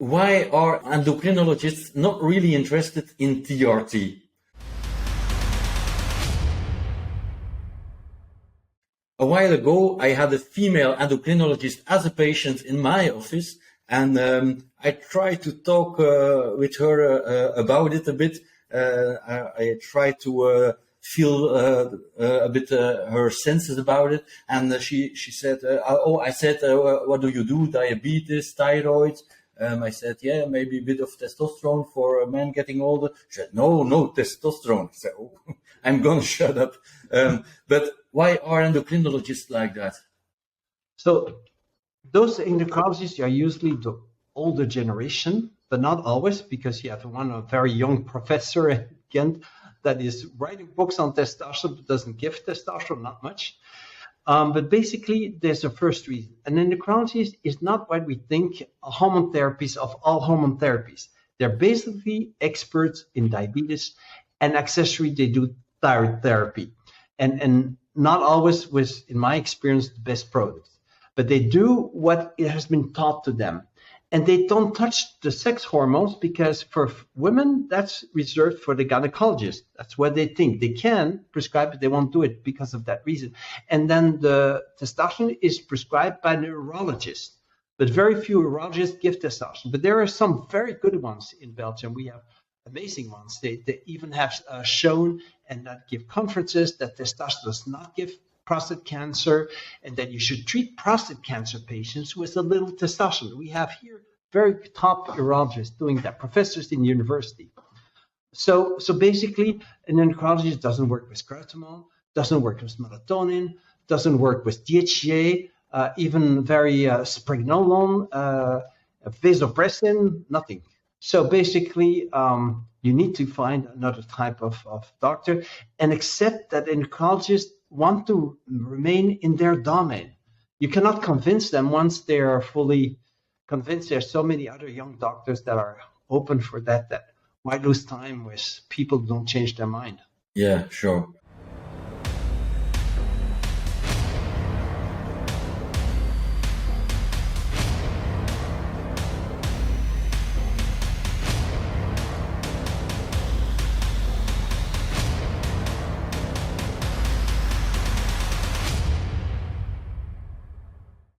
why are endocrinologists not really interested in TRT? A while ago, I had a female endocrinologist as a patient in my office, and I tried to talk with her about it a bit. I tried to feel a bit her senses about it, and she said, I said, what do you do? Diabetes, thyroid? I said, yeah, maybe a bit of testosterone for a man getting older. She said, no testosterone. I said, oh, I'm gonna shut up. But why are endocrinologists like that? So those endocrinologists are usually the older generation, but not always, because you have a very young professor at Ghent that is writing books on testosterone, but doesn't give testosterone, not much. But basically, there's a first reason. An endocrinologist is not what we think hormone therapies of all hormone therapies. They're basically experts in diabetes, and accessory, they do thyroid therapy. And not always with, in my experience, the best products. But they do what it has been taught to them. And they don't touch the sex hormones because for women, that's reserved for the gynecologist. That's what they think. They can prescribe, but they won't do it because of that reason. And then the testosterone is prescribed by a neurologist. But very few urologists give testosterone. But there are some very good ones in Belgium. We have amazing ones. They even have shown and that give conferences that testosterone does not give prostate cancer, and that you should treat prostate cancer patients with a little testosterone. We have here very top urologists doing that, professors in university. So basically, an endocrinologist doesn't work with scrotumol, doesn't work with melatonin, doesn't work with DHEA, even very spregnolone, vasopressin, nothing. So basically, you need to find another type of doctor and accept that endocrinologists want to remain in their domain. You cannot convince them once they are fully convinced. There's so many other young doctors that are open for that why lose time with people who don't change their mind? Yeah, sure.